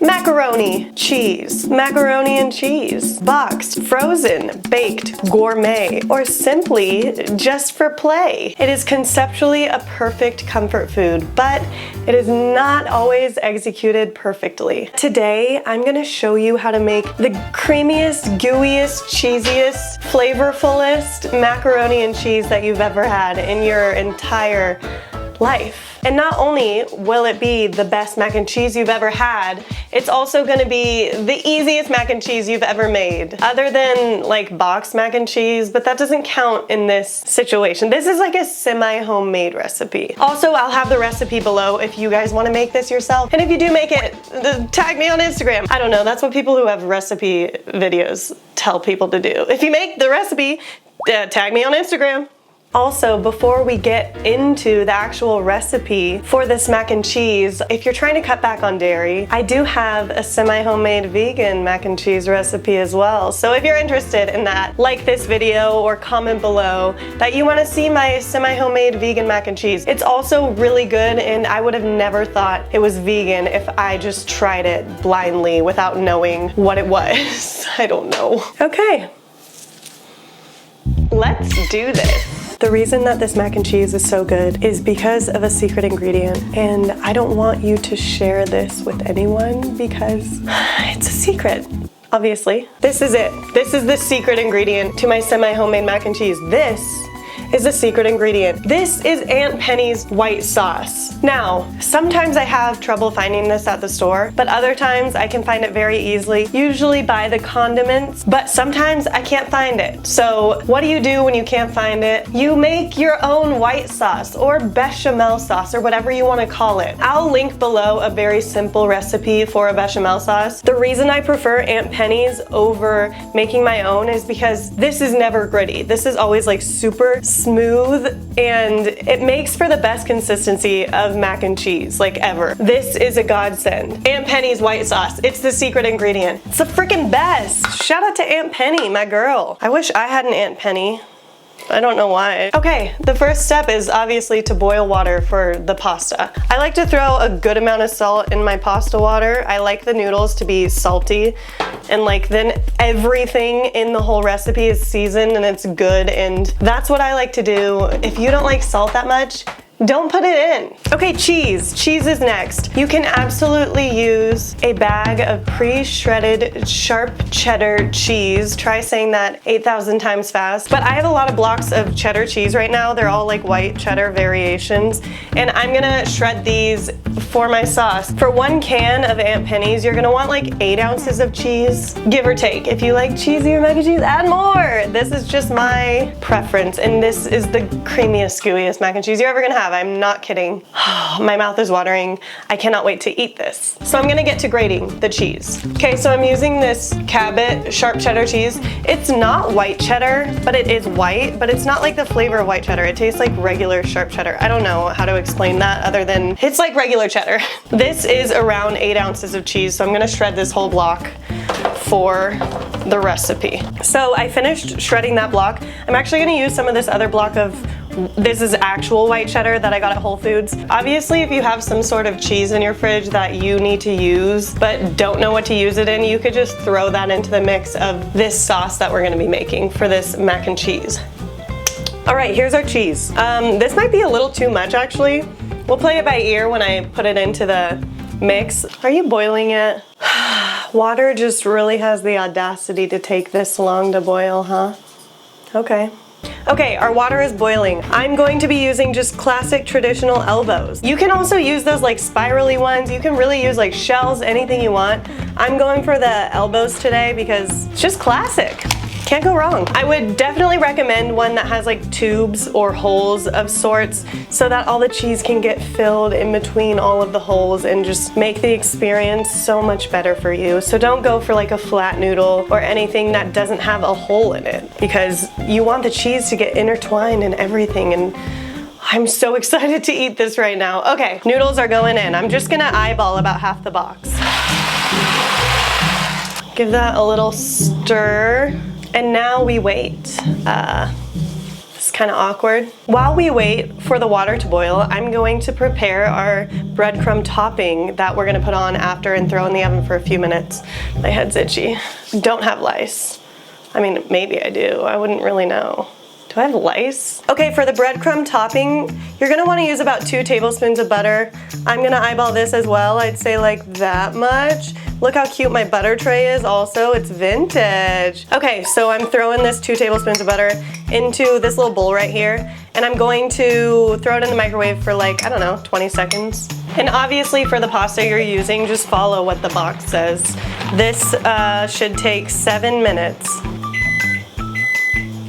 Macaroni, cheese, macaroni and cheese, boxed, frozen, baked, gourmet, or simply just for play. It is conceptually a perfect comfort food, but it is not always executed perfectly. Today, I'm gonna show you how to make the creamiest, gooeyest, cheesiest, flavorfulest macaroni and cheese that you've ever had in your entire life. And not only will it be the best mac and cheese you've ever had, it's also gonna be the easiest mac and cheese you've ever made. Other than like boxed mac and cheese, but that doesn't count in this situation. This is like a semi-homemade recipe. Also, I'll have the recipe below if you guys wanna make this yourself. And if you do make it, tag me on Instagram. I don't know, that's what people who have recipe videos tell people to do. If you make the recipe, tag me on Instagram. Also, before we get into the actual recipe for this mac and cheese, if you're trying to cut back on dairy, I do have a semi-homemade vegan mac and cheese recipe as well. So if you're interested in that, like this video or comment below that you want to see my semi-homemade vegan mac and cheese. It's also really good, and I would have never thought it was vegan if I just tried it blindly without knowing what it was. I don't know. Okay, let's do this. The reason that this mac and cheese is so good is because of a secret ingredient, and I don't want you to share this with anyone because it's a secret. Obviously, this is it. This is the secret ingredient to my semi-homemade mac and cheese. This is the secret ingredient. This is Aunt Penny's white sauce. Now, sometimes I have trouble finding this at the store, but other times I can find it very easily, usually by the condiments, but sometimes I can't find it. So what do you do when you can't find it? You make your own white sauce or bechamel sauce or whatever you want to call it. I'll link below a very simple recipe for a bechamel sauce. The reason I prefer Aunt Penny's over making my own is because this is never gritty. This is always like super smooth, and it makes for the best consistency of mac and cheese, like ever. This is a godsend. Aunt Penny's white sauce, it's the secret ingredient. It's the freaking best. Shout out to Aunt Penny, my girl. I wish I had an Aunt Penny. I don't know why. Okay, the first step is obviously to boil water for the pasta. I like to throw a good amount of salt in my pasta water. I like the noodles to be salty, and like then everything in the whole recipe is seasoned and it's good, and that's what I like to do. If you don't like salt that much, don't put it in. Okay, cheese. Cheese is next. You can absolutely use a bag of pre-shredded sharp cheddar cheese. Try saying that 8,000 times fast. But I have a lot of blocks of cheddar cheese right now. They're all like white cheddar variations. And I'm gonna shred these for my sauce. For 1 can of Aunt Penny's, you're gonna want like 8 ounces of cheese, give or take. If you like cheesier mac and cheese, add more. This is just my preference. And this is the creamiest, gooeyest mac and cheese you're ever gonna have. I'm not kidding. My mouth is watering. I cannot wait to eat this. So I'm gonna get to grating the cheese. Okay, so I'm using this Cabot sharp cheddar cheese. It's not white cheddar, but it is white, but it's not like the flavor of white cheddar. It tastes like regular sharp cheddar. I don't know how to explain that other than it's like regular cheddar. This is around 8 ounces of cheese, so I'm gonna shred this whole block for the recipe. So I finished shredding that block. I'm actually gonna use some of this other block of, this is actual white cheddar that I got at Whole Foods. Obviously, if you have some sort of cheese in your fridge that you need to use but don't know what to use it in, you could just throw that into the mix of this sauce that we're gonna be making for this mac and cheese. All right, here's our cheese. This might be a little too much actually. We'll play it by ear when I put it into the mix. Are you boiling it? Water just really has the audacity to take this long to boil, huh? Okay. Okay, our water is boiling. I'm going to be using just classic traditional elbows. You can also use those like spirally ones. You can really use like shells, anything you want. I'm going for the elbows today because it's just classic. Can't go wrong. I would definitely recommend one that has like tubes or holes of sorts so that all the cheese can get filled in between all of the holes and just make the experience so much better for you. So don't go for like a flat noodle or anything that doesn't have a hole in it because you want the cheese to get intertwined and everything, and I'm so excited to eat this right now. Okay, noodles are going in. I'm just gonna eyeball about half the box. Give that a little stir. And now we wait. This kind of awkward. While we wait for the water to boil, I'm going to prepare our breadcrumb topping that we're gonna put on after and throw in the oven for a few minutes. My head's itchy. Don't have lice. I mean, maybe I do. I wouldn't really know. Do I have lice? Okay, for the breadcrumb topping, you're gonna wanna use about 2 tablespoons of butter. I'm gonna eyeball this as well. I'd say like that much. Look how cute my butter tray is also. It's vintage. Okay, so I'm throwing this 2 tablespoons of butter into this little bowl right here, and I'm going to throw it in the microwave for like, I don't know, 20 seconds. And obviously for the pasta you're using, just follow what the box says. This should take 7 minutes.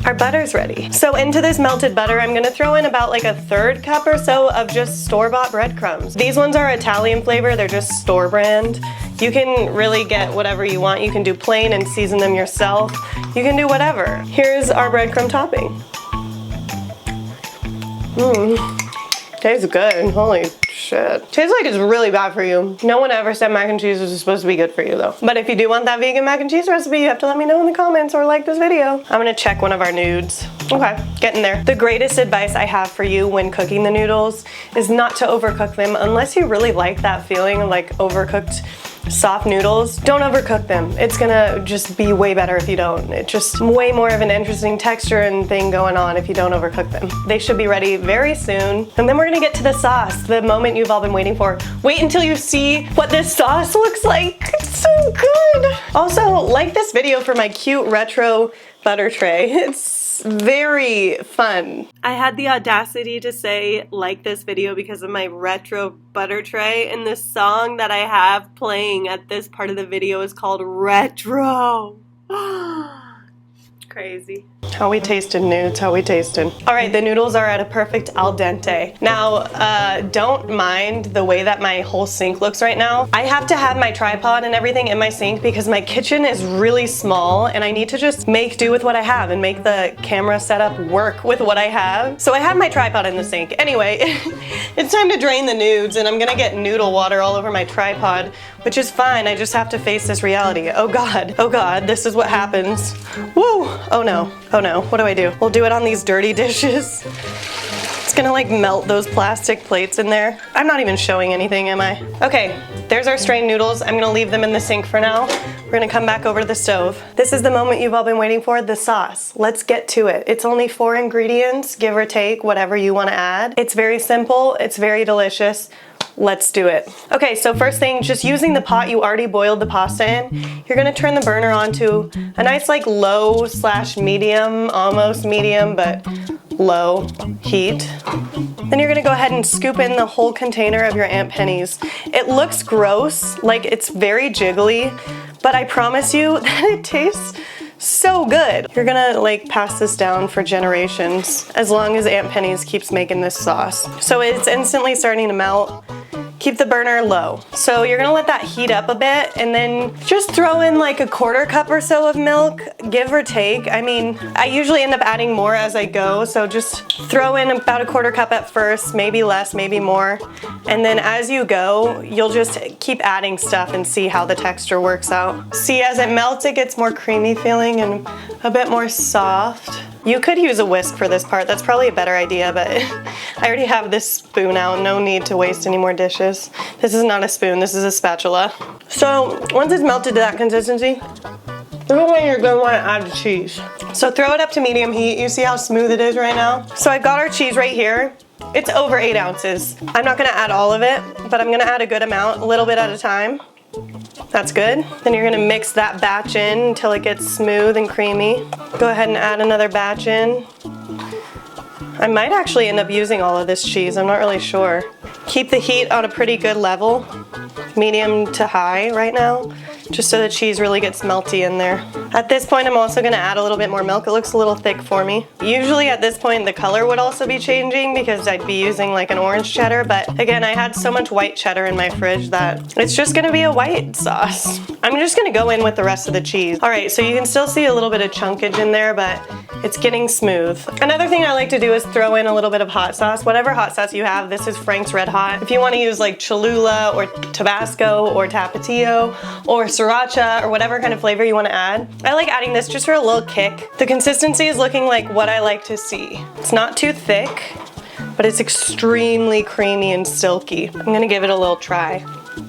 Our butter's ready. So into this melted butter, I'm gonna throw in about like a 1/3 cup or so of just store-bought breadcrumbs. These ones are Italian flavor, they're just store brand. You can really get whatever you want. You can do plain and season them yourself. You can do whatever. Here's our breadcrumb topping. Tastes good, holy shit. Tastes like it's really bad for you. No one ever said mac and cheese was supposed to be good for you though. But if you do want that vegan mac and cheese recipe, you have to let me know in the comments or like this video. I'm gonna check one of our nudes. Okay, getting there. The greatest advice I have for you when cooking the noodles is not to overcook them unless you really like that feeling of like overcooked soft noodles. Don't overcook them. It's gonna just be way better if you don't. It's just way more of an interesting texture and thing going on if you don't overcook them. They should be ready very soon. And then we're gonna get to the sauce, the moment you've all been waiting for. Wait until you see what this sauce looks like. It's so good. Also, like this video for my cute retro butter tray. It's very fun. I had the audacity to say like this video because of my retro butter tray, and the song that I have playing at this part of the video is called Retro. Crazy. How we tasting nudes, how we tasting. All right, the noodles are at a perfect al dente. Now, don't mind the way that my whole sink looks right now. I have to have my tripod and everything in my sink because my kitchen is really small and I need to just make do with what I have and make the camera setup work with what I have. So I have my tripod in the sink. Anyway, it's time to drain the nudes and I'm gonna get noodle water all over my tripod, which is fine. I just have to face this reality. Oh God, this is what happens. Woo, oh no. Oh no, what do I do? We'll do it on these dirty dishes. It's gonna like melt those plastic plates in there. I'm not even showing anything, am I? Okay, there's our strained noodles. I'm gonna leave them in the sink for now. We're gonna come back over to the stove. This is the moment you've all been waiting for, the sauce. Let's get to it. It's only 4 ingredients, give or take, whatever you wanna add. It's very simple, it's very delicious. Let's do it. Okay, so first thing, just using the pot you already boiled the pasta in, you're gonna turn the burner on to a nice like low / medium, almost medium, but low heat. Then you're gonna go ahead and scoop in the whole container of your Aunt Penny's. It looks gross, like it's very jiggly, but I promise you that it tastes so good. You're gonna like pass this down for generations as long as Aunt Penny's keeps making this sauce. So it's instantly starting to melt. Keep the burner low. So you're gonna let that heat up a bit and then just throw in like a 1/4 cup or so of milk, give or take. I mean, I usually end up adding more as I go, so just throw in about a 1/4 cup at first, maybe less, maybe more. And then as you go, you'll just keep adding stuff and see how the texture works out. See, as it melts, it gets more creamy feeling and a bit more soft. You could use a whisk for this part. That's probably a better idea, but I already have this spoon out. No need to waste any more dishes. This is not a spoon, this is a spatula. So once it's melted to that consistency, this is when you're gonna wanna add the cheese. So throw it up to medium heat. You see how smooth it is right now? So I got our cheese right here. It's over 8 ounces. I'm not gonna add all of it, but I'm gonna add a good amount, a little bit at a time. That's good. Then you're gonna mix that batch in until it gets smooth and creamy. Go ahead and add another batch in. I might actually end up using all of this cheese, I'm not really sure. Keep the heat on a pretty good level, medium to high right now, just so the cheese really gets melty in there. At this point, I'm also gonna add a little bit more milk. It looks a little thick for me. Usually at this point, the color would also be changing because I'd be using like an orange cheddar, but again, I had so much white cheddar in my fridge that it's just gonna be a white sauce. I'm just gonna go in with the rest of the cheese. All right, so you can still see a little bit of chunkage in there, but it's getting smooth. Another thing I like to do is throw in a little bit of hot sauce. Whatever hot sauce you have, this is Frank's Red Hot. If you wanna use like Cholula or Tabasco or Tapatio or sriracha or whatever kind of flavor you want to add. I like adding this just for a little kick. The consistency is looking like what I like to see. It's not too thick, but it's extremely creamy and silky. I'm gonna give it a little try.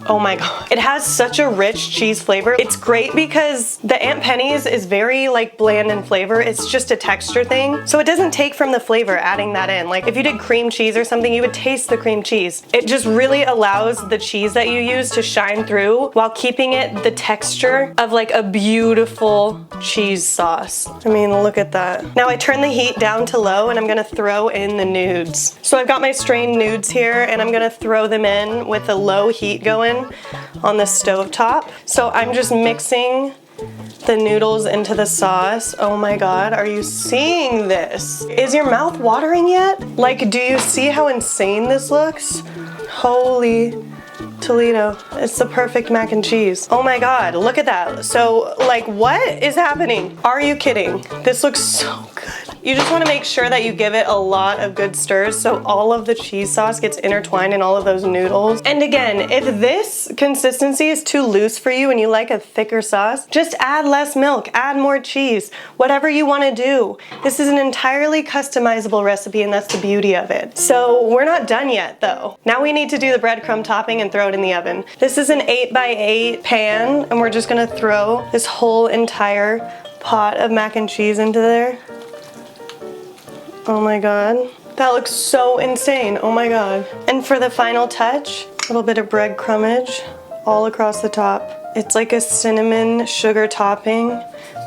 Oh my god. It has such a rich cheese flavor. It's great because the Aunt Penny's is very like bland in flavor. It's just a texture thing. So it doesn't take from the flavor adding that in. Like if you did cream cheese or something, you would taste the cream cheese. It just really allows the cheese that you use to shine through while keeping it the texture of like a beautiful cheese sauce. I mean, look at that. Now I turn the heat down to low and I'm gonna throw in the nudes. So I've got my strained nudes here and I'm gonna throw them in with a low heat going on the stove top. So I'm just mixing the noodles into the sauce. Oh my god, are you seeing this? Is your mouth watering yet? Like, do you see how insane this looks? Holy Toledo. It's the perfect mac and cheese. Oh my god, look at that. So, like, what is happening? Are you kidding? This looks so good. You just want to make sure that you give it a lot of good stirs so all of the cheese sauce gets intertwined in all of those noodles. And again, if this consistency is too loose for you and you like a thicker sauce, just add less milk, add more cheese, whatever you want to do. This is an entirely customizable recipe and that's the beauty of it. So we're not done yet though. Now we need to do the breadcrumb topping and throw it in the oven. This is an 8x8 pan and we're just gonna throw this whole entire pot of mac and cheese into there. Oh my god. That looks so insane. Oh my god. And for the final touch, a little bit of breadcrumbage all across the top. It's like a cinnamon sugar topping,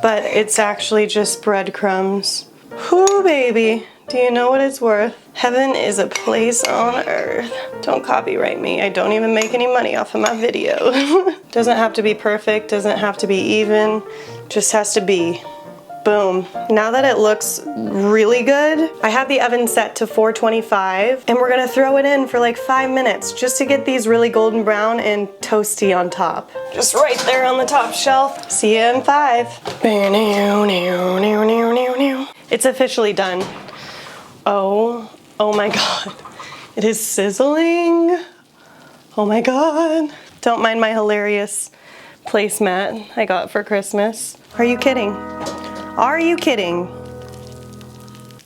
but it's actually just breadcrumbs. Whoo, baby. Do you know what it's worth? Heaven is a place on earth. Don't copyright me. I don't even make any money off of my videos. Doesn't have to be perfect, doesn't have to be even, just has to be. Boom. Now that it looks really good, I have the oven set to 425 and we're gonna throw it in for like 5 minutes just to get these really golden brown and toasty on top. Just right there on the top shelf. See you in 5. It's officially done. Oh my god. It is sizzling. Oh my god. Don't mind my hilarious placemat I got for Christmas. Are you kidding? Are you kidding?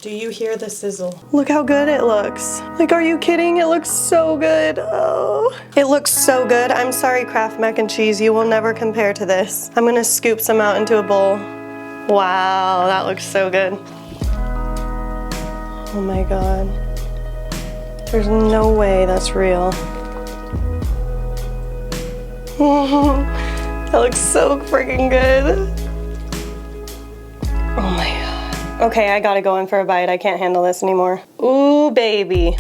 Do you hear the sizzle? Look how good it looks. Like, are you kidding? It looks so good. Oh, it looks so good. I'm sorry, Kraft mac and cheese. You will never compare to this. I'm gonna scoop some out into a bowl. Wow, that looks so good. Oh my god. There's no way that's real. That looks so freaking good. Oh my god. Okay, I gotta go in for a bite. I can't handle this anymore. Ooh, baby.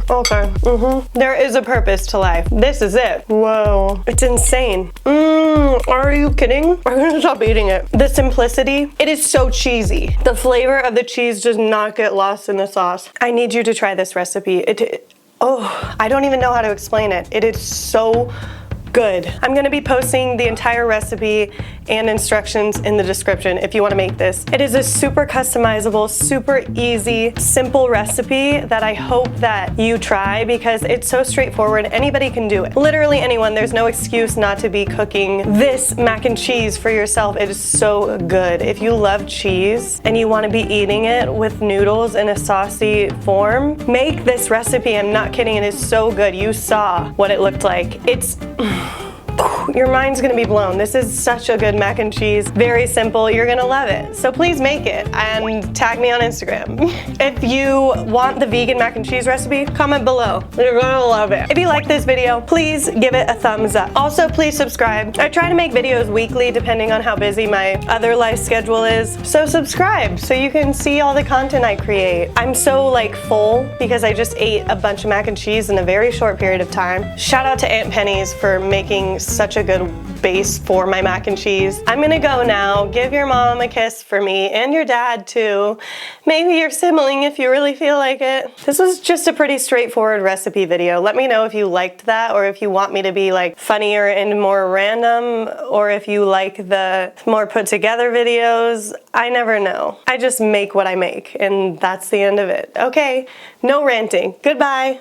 Okay. There is a purpose to life. This is it. Whoa. It's insane. Are you kidding? I'm gonna stop eating it. The simplicity, it is so cheesy. The flavor of the cheese does not get lost in the sauce. I need you to try this recipe. Oh, I don't even know how to explain it. It is so good. I'm gonna be posting the entire recipe and instructions in the description if you wanna make this. It is a super customizable, super easy, simple recipe that I hope that you try because it's so straightforward. Anybody can do it. Literally anyone. There's no excuse not to be cooking this mac and cheese for yourself. It is so good. If you love cheese and you wanna be eating it with noodles in a saucy form, make this recipe. I'm not kidding. It is so good. You saw what it looked like. Your mind's gonna be blown. This is such a good mac and cheese. Very simple. You're gonna love it. So please make it and tag me on Instagram. If you want the vegan mac and cheese recipe, comment below. You're gonna love it. If you like this video, please give it a thumbs up. Also, please subscribe. I try to make videos weekly depending on how busy my other life schedule is. So subscribe so you can see all the content I create. I'm so like full because I just ate a bunch of mac and cheese in a very short period of time. Shout out to Aunt Penny's for making such a good base for my mac and cheese. I'm gonna go now. Give your mom a kiss for me and your dad too. Maybe your sibling if you really feel like it. This was just a pretty straightforward recipe video. Let me know if you liked that or if you want me to be like funnier and more random or if you like the more put together videos. I never know. I just make what I make and that's the end of it. Okay, no ranting. Goodbye.